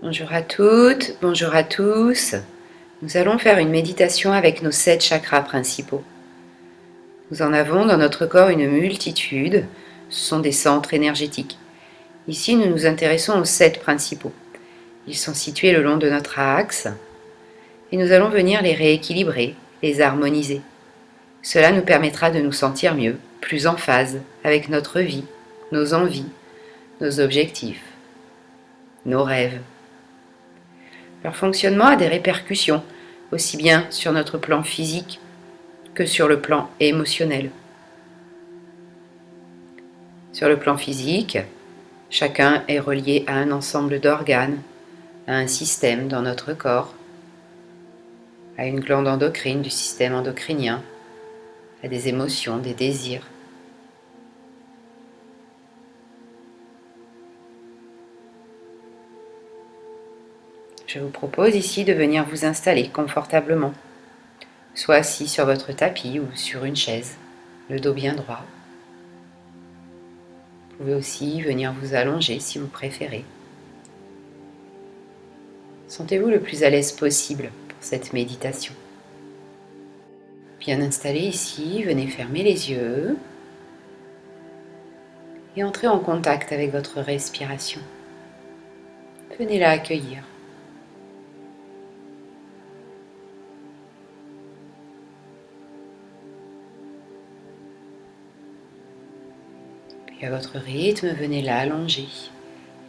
Bonjour à toutes, bonjour à tous. Nous allons faire une méditation avec nos 7 chakras principaux. Nous en avons dans notre corps une multitude, ce sont des centres énergétiques. Ici, nous nous intéressons aux 7 principaux. Ils sont situés le long de notre axe et nous allons venir les rééquilibrer, les harmoniser. Cela nous permettra de nous sentir mieux, plus en phase avec notre vie, nos envies, nos objectifs, nos rêves. Leur fonctionnement a des répercussions, aussi bien sur notre plan physique que sur le plan émotionnel. Sur le plan physique, chacun est relié à un ensemble d'organes, à un système dans notre corps, à une glande endocrine du système endocrinien, à des émotions, des désirs. Je vous propose ici de venir vous installer confortablement, soit assis sur votre tapis ou sur une chaise, le dos bien droit. Vous pouvez aussi venir vous allonger si vous préférez. Sentez-vous le plus à l'aise possible pour cette méditation. Bien installé ici, venez fermer les yeux et entrez en contact avec votre respiration. Venez la accueillir. Puis à votre rythme, venez la allonger.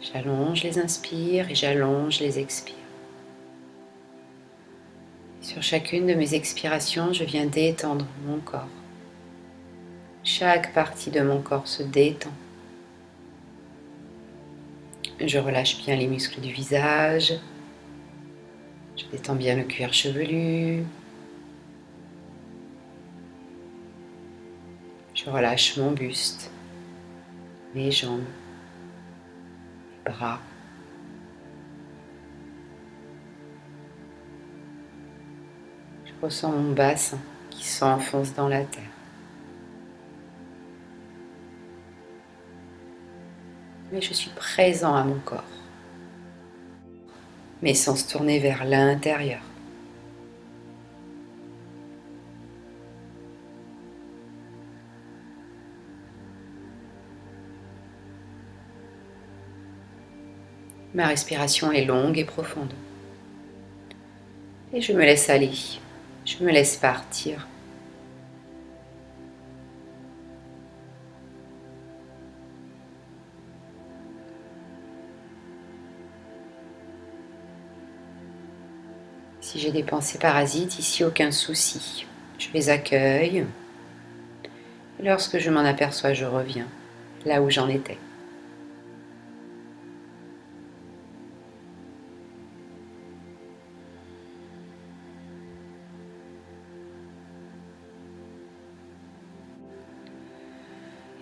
J'allonge les inspires et j'allonge les expires. Sur chacune de mes expirations, je viens détendre mon corps. Chaque partie de mon corps se détend. Je relâche bien les muscles du visage. Je détends bien le cuir chevelu. Je relâche mon buste, mes jambes, mes bras. Je ressens mon bassin qui s'enfonce dans la terre. Mais je suis présent à mon corps. Mes sens tournés vers l'intérieur. Ma respiration est longue et profonde. Et je me laisse aller, je me laisse partir. Si j'ai des pensées parasites, ici aucun souci. Je les accueille. Et lorsque je m'en aperçois, je reviens là où j'en étais.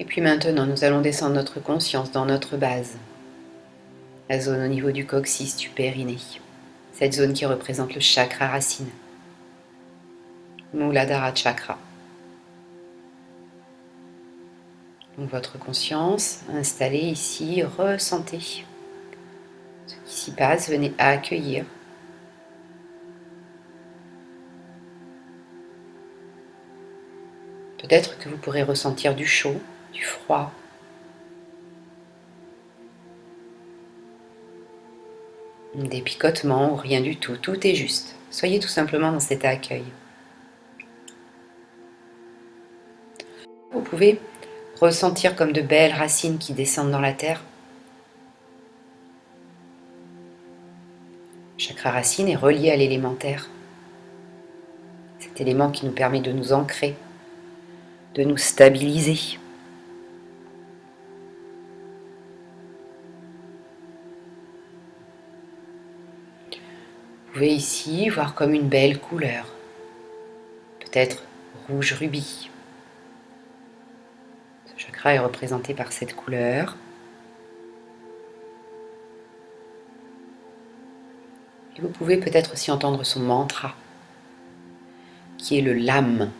Et puis maintenant, nous allons descendre notre conscience dans notre base, la zone au niveau du coccyx, du périnée, cette zone qui représente le chakra racine, Muladhara Chakra. Donc votre conscience installée ici, ressentez ce qui s'y passe, venez accueillir. Peut-être que vous pourrez ressentir du chaud, du froid. Des picotements ou rien du tout, tout est juste. Soyez tout simplement dans cet accueil. Vous pouvez ressentir comme de belles racines qui descendent dans la terre. Chaque racine est reliée à l'élémentaire. Cet élément qui nous permet de nous ancrer, de nous stabiliser. Vous pouvez ici voir comme une belle couleur, peut-être rouge rubis. Ce chakra est représenté par cette couleur. Et vous pouvez peut-être aussi entendre son mantra, qui est le LAM.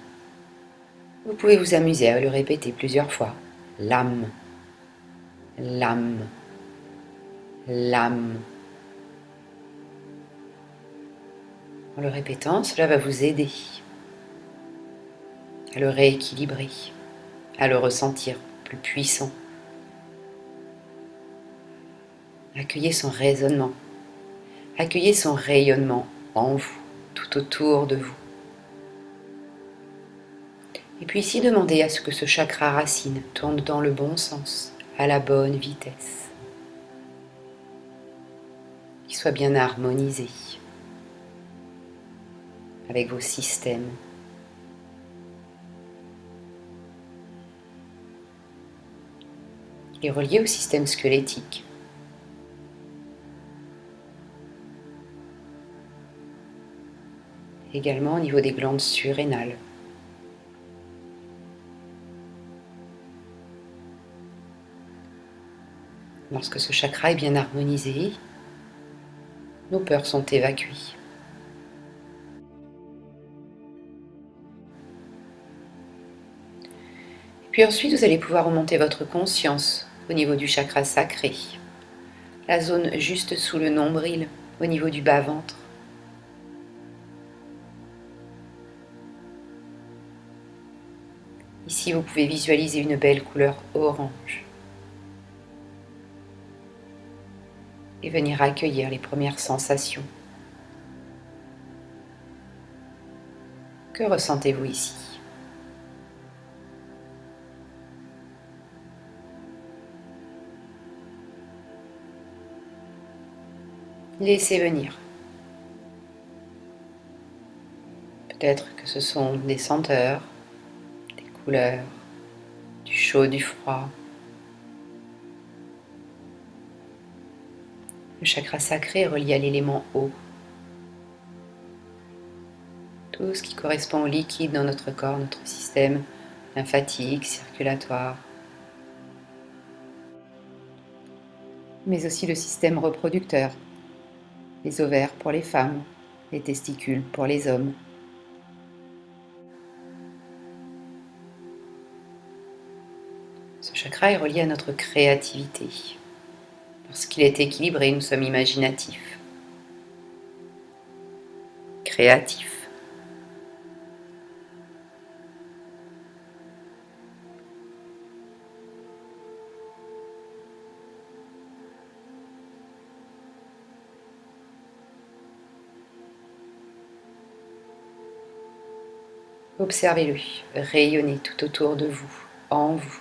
Vous pouvez vous amuser à le répéter plusieurs fois. LAM, LAM, LAM. En le répétant, cela va vous aider à le rééquilibrer, à le ressentir plus puissant. Accueillez son résonnement, accueillez son rayonnement en vous, tout autour de vous. Et puis ici, demandez à ce que ce chakra racine tourne dans le bon sens, à la bonne vitesse, qu'il soit bien harmonisé avec vos systèmes. Il est relié au système squelettique. Également au niveau des glandes surrénales. Lorsque ce chakra est bien harmonisé, nos peurs sont évacuées. Et puis ensuite, vous allez pouvoir remonter votre conscience au niveau du chakra sacré, la zone juste sous le nombril, au niveau du bas-ventre. Ici, vous pouvez visualiser une belle couleur orange et venir accueillir les premières sensations. Que ressentez-vous ici? Laissez venir. Peut-être que ce sont des senteurs, des couleurs, du chaud, du froid. Le chakra sacré est relié à l'élément eau. Tout ce qui correspond au liquide dans notre corps, notre système lymphatique, circulatoire, mais aussi le système reproducteur, les ovaires pour les femmes, les testicules pour les hommes. Ce chakra est relié à notre créativité. Lorsqu'il est équilibré, nous sommes imaginatifs, créatifs. Observez-le rayonner tout autour de vous, en vous.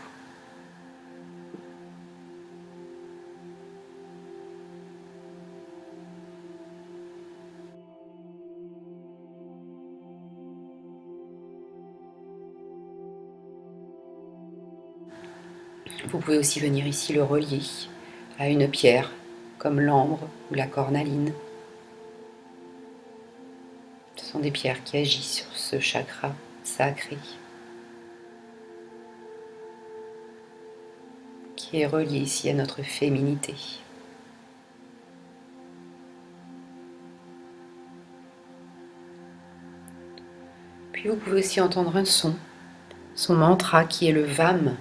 Vous pouvez aussi venir ici le relier à une pierre comme l'ambre ou la cornaline. Ce sont des pierres qui agissent sur ce chakra sacré, qui est relié ici à notre féminité. Puis vous pouvez aussi entendre un son mantra qui est le VAM.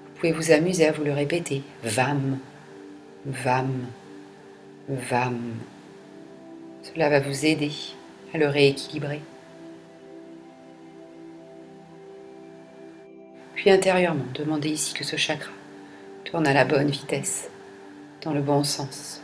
Vous pouvez vous amuser à vous le répéter. VAM, VAM, VAM. Cela va vous aider à le rééquilibrer. Puis intérieurement, demandez ici que ce chakra tourne à la bonne vitesse, dans le bon sens.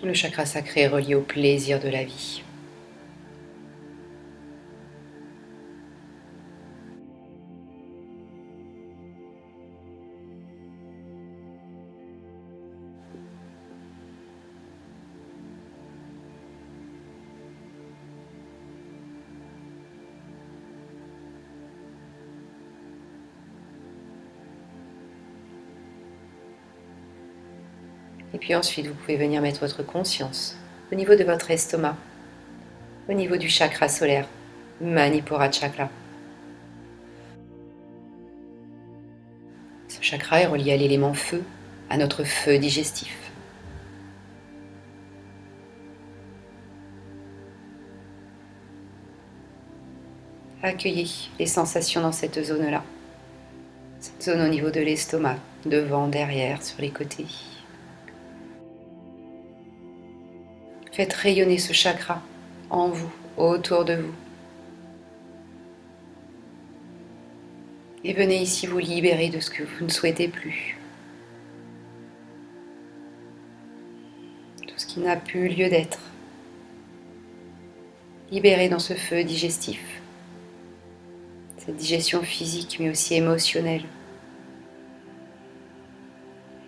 Le chakra sacré est relié au plaisir de la vie. Et puis ensuite, vous pouvez venir mettre votre conscience au niveau de votre estomac, au niveau du chakra solaire, Manipura Chakra. Ce chakra est relié à l'élément feu, à notre feu digestif. Accueillez les sensations dans cette zone-là. Cette zone au niveau de l'estomac, devant, derrière, sur les côtés. Faites rayonner ce chakra en vous, autour de vous. Et venez ici vous libérer de ce que vous ne souhaitez plus. Tout ce qui n'a plus lieu d'être. Libérez dans ce feu digestif. Cette digestion physique mais aussi émotionnelle.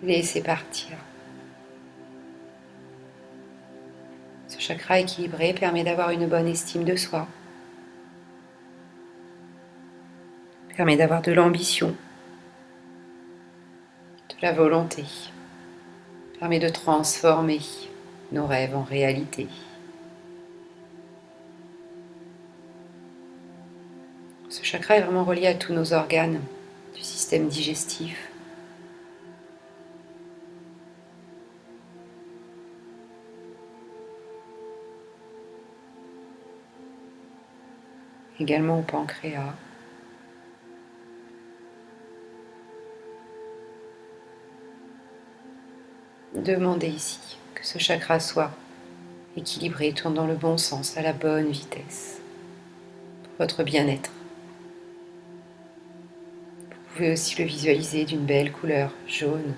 Laissez partir. Ce chakra équilibré permet d'avoir une bonne estime de soi. Permet d'avoir de l'ambition, de la volonté. Permet de transformer nos rêves en réalité. Ce chakra est vraiment relié à tous nos organes du système digestif. Également au pancréas. Demandez ici que ce chakra soit équilibré, tourne dans le bon sens, à la bonne vitesse, pour votre bien-être. Vous pouvez aussi le visualiser d'une belle couleur jaune,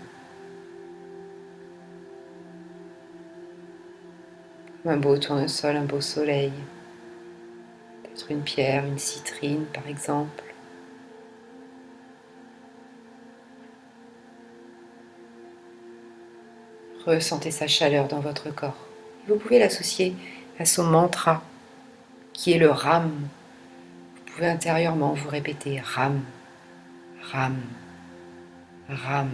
comme un beau tournesol, un beau soleil, peut-être une pierre, une citrine par exemple. Ressentez sa chaleur dans votre corps. Vous pouvez l'associer à son mantra, qui est le Ram. Vous pouvez intérieurement vous répéter Ram, Ram, Ram.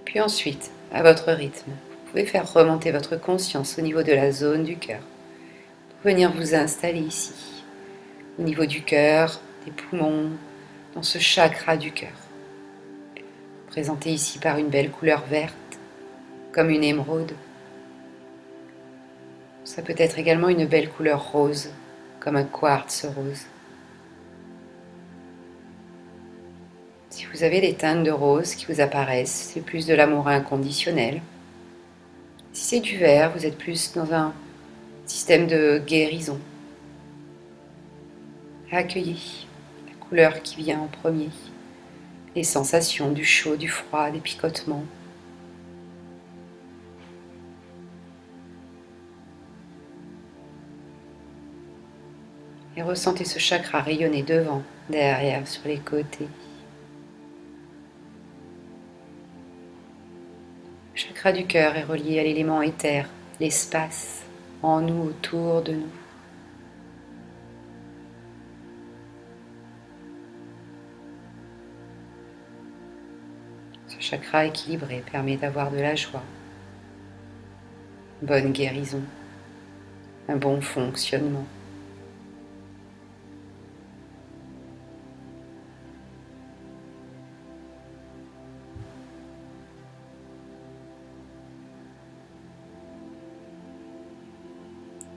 Puis ensuite, à votre rythme, vous pouvez faire remonter votre conscience au niveau de la zone du cœur. Pour venir vous installer ici, au niveau du cœur, des poumons, dans ce chakra du cœur. Présenté ici par une belle couleur verte, comme une émeraude. Ça peut être également une belle couleur rose, comme un quartz rose. Si vous avez des teintes de rose qui vous apparaissent, c'est plus de l'amour inconditionnel. Si c'est du vert, vous êtes plus dans un système de guérison. Accueillez la couleur qui vient en premier, les sensations du chaud, du froid, des picotements. Et ressentez ce chakra rayonner devant, derrière, sur les côtés. Le chakra du cœur est relié à l'élément éther, l'espace, en nous, autour de nous. Ce chakra équilibré permet d'avoir de la joie, une bonne guérison, un bon fonctionnement.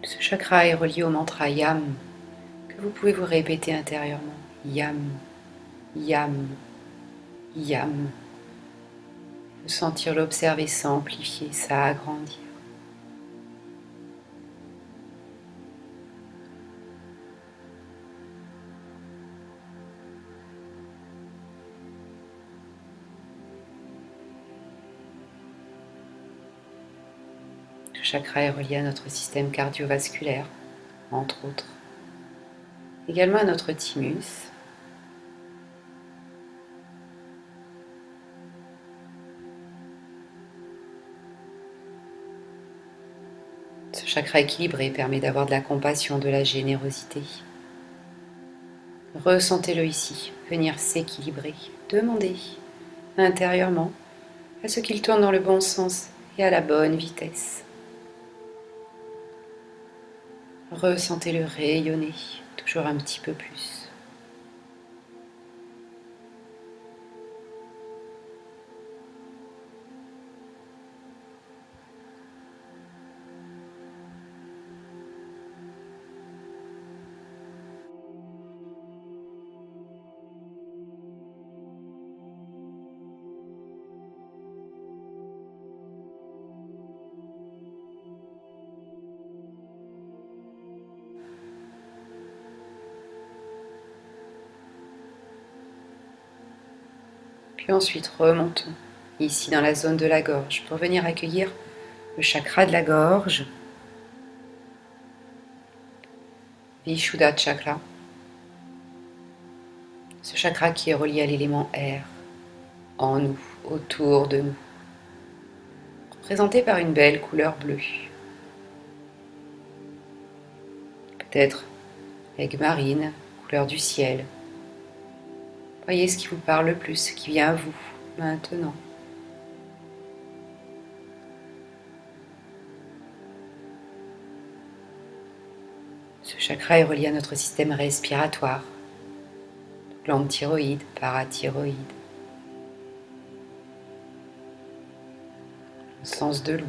Ce chakra est relié au mantra Yam, que vous pouvez vous répéter intérieurement. Yam, Yam, Yam. Vous sentir l'observer s'amplifier, s'agrandir. Ce chakra est relié à notre système cardiovasculaire, entre autres. Également à notre thymus. Ce chakra équilibré permet d'avoir de la compassion, de la générosité. Ressentez-le ici, venir s'équilibrer. Demandez intérieurement à ce qu'il tourne dans le bon sens et à la bonne vitesse. Ressentez-le rayonner, toujours un petit peu plus. Puis ensuite, remontons ici dans la zone de la gorge pour venir accueillir le chakra de la gorge, Vishuddha Chakra, ce chakra qui est relié à l'élément air, en nous, autour de nous, représenté par une belle couleur bleue. Peut-être aigue marine, couleur du ciel. Voyez ce qui vous parle le plus, ce qui vient à vous maintenant. Ce chakra est relié à notre système respiratoire, glande thyroïde, parathyroïde, le sens de l'ouïe.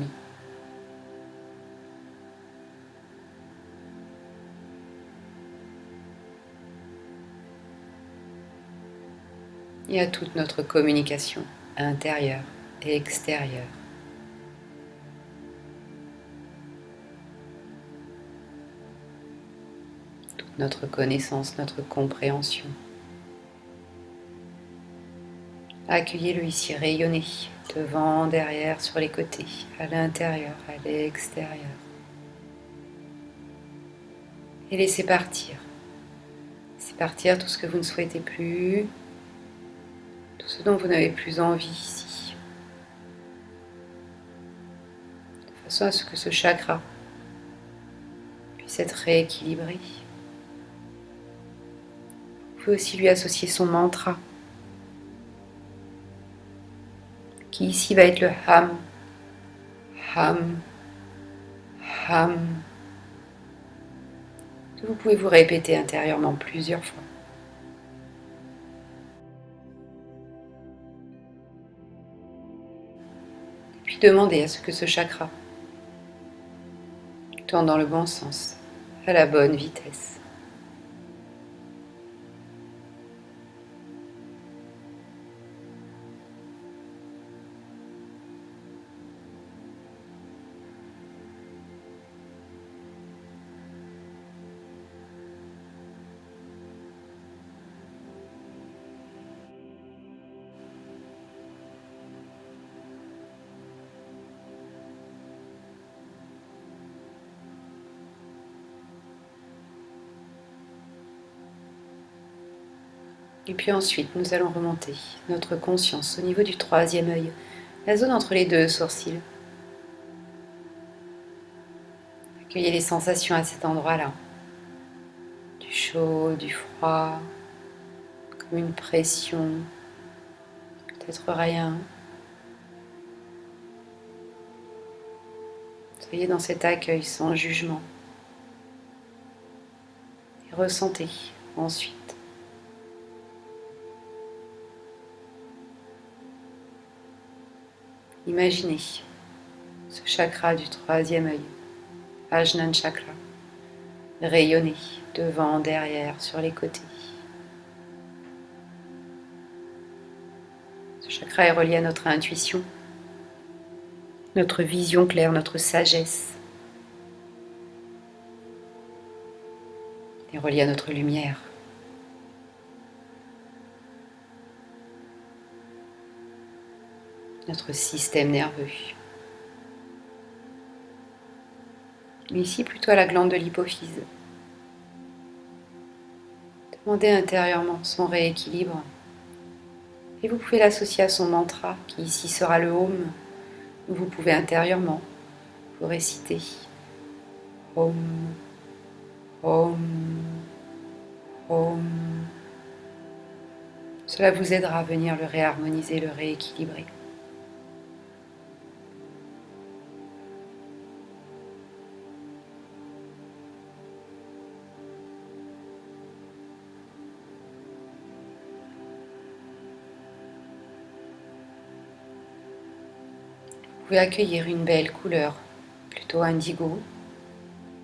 Et à toute notre communication intérieure et extérieure. Toute notre connaissance, notre compréhension. Accueillez-le ici, rayonner, devant, derrière, sur les côtés, à l'intérieur, à l'extérieur. Et laissez partir. Laissez partir tout ce que vous ne souhaitez plus, tout ce dont vous n'avez plus envie ici. De façon à ce que ce chakra puisse être rééquilibré. Vous pouvez aussi lui associer son mantra, qui ici va être le Ham, Ham, Ham, que vous pouvez vous répéter intérieurement plusieurs fois. Et puis demandez à ce que ce chakra tourne dans le bon sens, à la bonne vitesse. Et puis ensuite, nous allons remonter notre conscience au niveau du troisième œil, la zone entre les deux sourcils. Accueillez les sensations à cet endroit-là. Du chaud, du froid, comme une pression, peut-être rien. Soyez dans cet accueil sans jugement. Et ressentez ensuite. Imaginez ce chakra du troisième œil, Ajnan Chakra, rayonner devant, derrière, sur les côtés. Ce chakra est relié à notre intuition, notre vision claire, notre sagesse. Il est relié à notre lumière. Notre système nerveux. Ici, plutôt à la glande de l'hypophyse. Demandez intérieurement son rééquilibre. Et vous pouvez l'associer à son mantra, qui ici sera le Om. Vous pouvez intérieurement vous réciter Om, Om, Om. Cela vous aidera à venir le réharmoniser, le rééquilibrer. pouvez accueillir une belle couleur, plutôt indigo.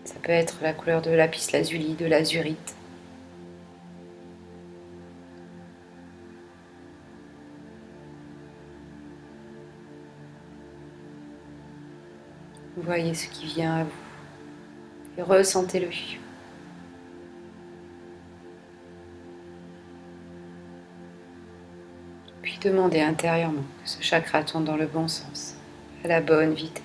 Ça peut être la couleur de lapis-lazuli, de l'azurite. Vous voyez ce qui vient à vous et ressentez-le. Puis demandez intérieurement que ce chakra tourne dans le bon sens, à la bonne vitesse.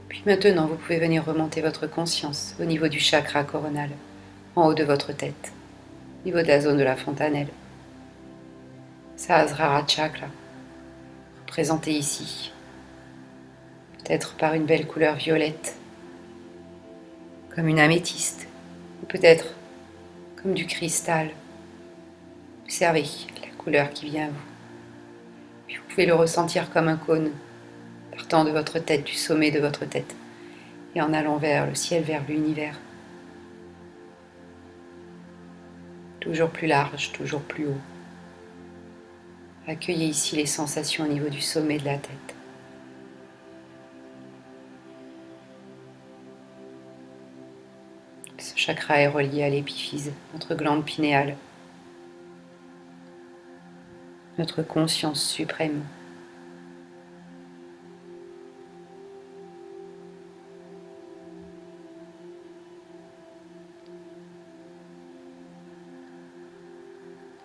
Puis maintenant, vous pouvez venir remonter votre conscience au niveau du chakra coronal, en haut de votre tête, au niveau de la zone de la fontanelle. Sahasrara Chakra, représenté ici, peut-être par une belle couleur violette, comme une améthyste, ou peut-être comme du cristal. Observez la couleur qui vient à vous. Puis vous pouvez le ressentir comme un cône, partant de votre tête, du sommet de votre tête, et en allant vers le ciel, vers l'univers. Toujours plus large, toujours plus haut. Accueillez ici les sensations au niveau du sommet de la tête. Ce chakra est relié à l'épiphyse, notre glande pinéale, notre conscience suprême.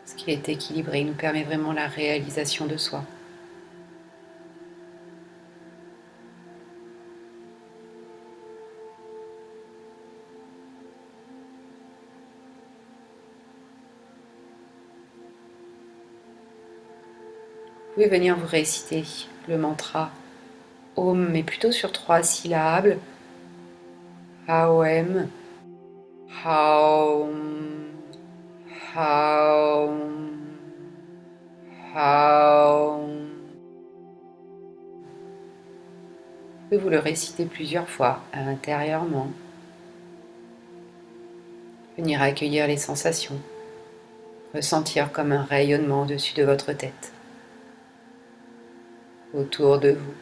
Ce qui est équilibré nous permet vraiment la réalisation de soi. Vous pouvez venir vous réciter le mantra Om, mais plutôt sur 3 syllabes. Aom, Haom, Haom, Haom. Vous pouvez vous le réciter plusieurs fois intérieurement. Venir accueillir les sensations, ressentir comme un rayonnement au-dessus de votre tête, autour de vous.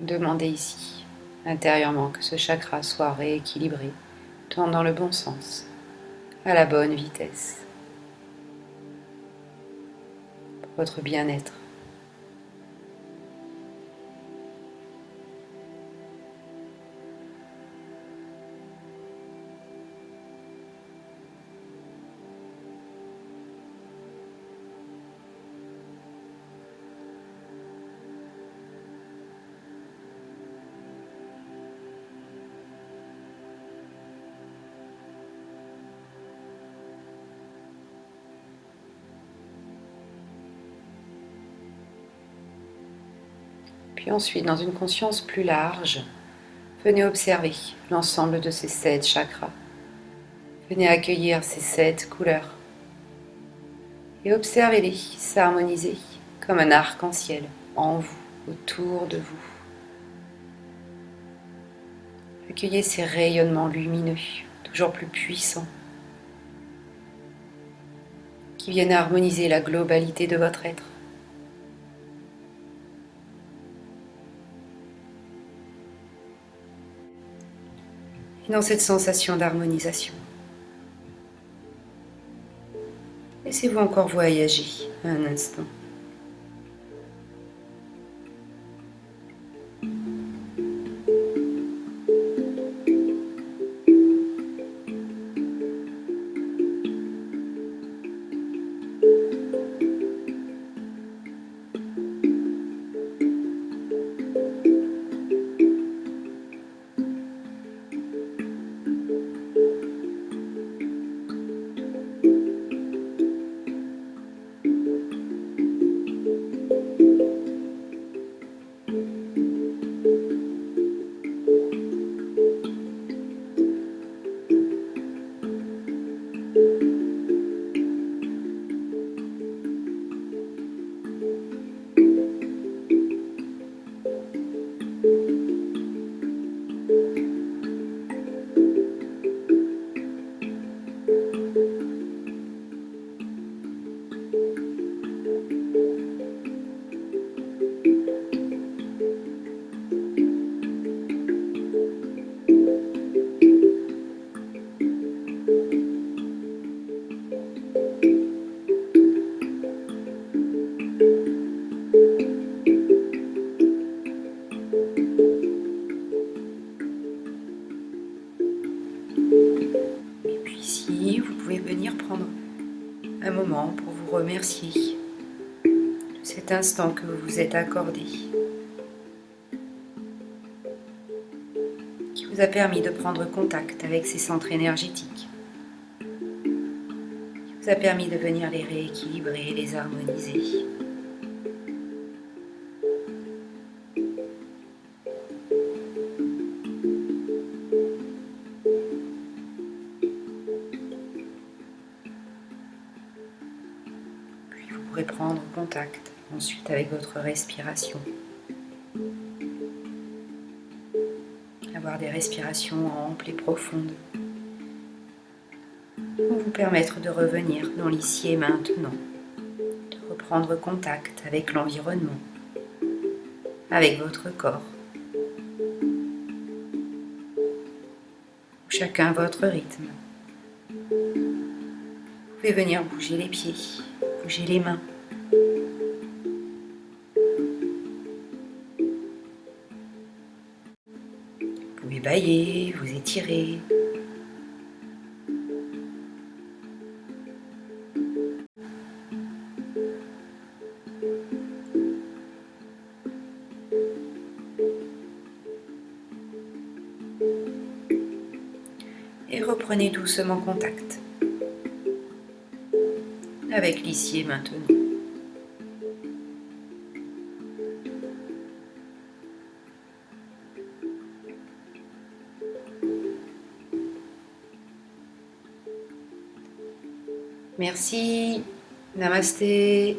Demandez ici, intérieurement, que ce chakra soit rééquilibré, tourne dans le bon sens, à la bonne vitesse, pour votre bien-être. Puis ensuite, dans une conscience plus large, venez observer l'ensemble de ces 7 chakras. Venez accueillir ces 7 couleurs et observez-les s'harmoniser comme un arc-en-ciel en vous, autour de vous. Accueillez ces rayonnements lumineux, toujours plus puissants, qui viennent harmoniser la globalité de votre être. Et dans cette sensation d'harmonisation, laissez-vous encore voyager un instant. pouvez venir prendre un moment pour vous remercier de cet instant que vous vous êtes accordé, qui vous a permis de prendre contact avec ces centres énergétiques, qui vous a permis de venir les rééquilibrer, les harmoniser. Vous pourrez prendre contact ensuite avec votre respiration. Avoir des respirations amples et profondes vont vous permettre de revenir dans l'ici et maintenant, de reprendre contact avec l'environnement, avec votre corps. Chacun votre rythme. Vous pouvez venir bouger les pieds, bouger les mains. Vous pouvez bâiller, vous étirer. Et reprenez doucement contact avec l'ici et maintenant. Merci, namasté.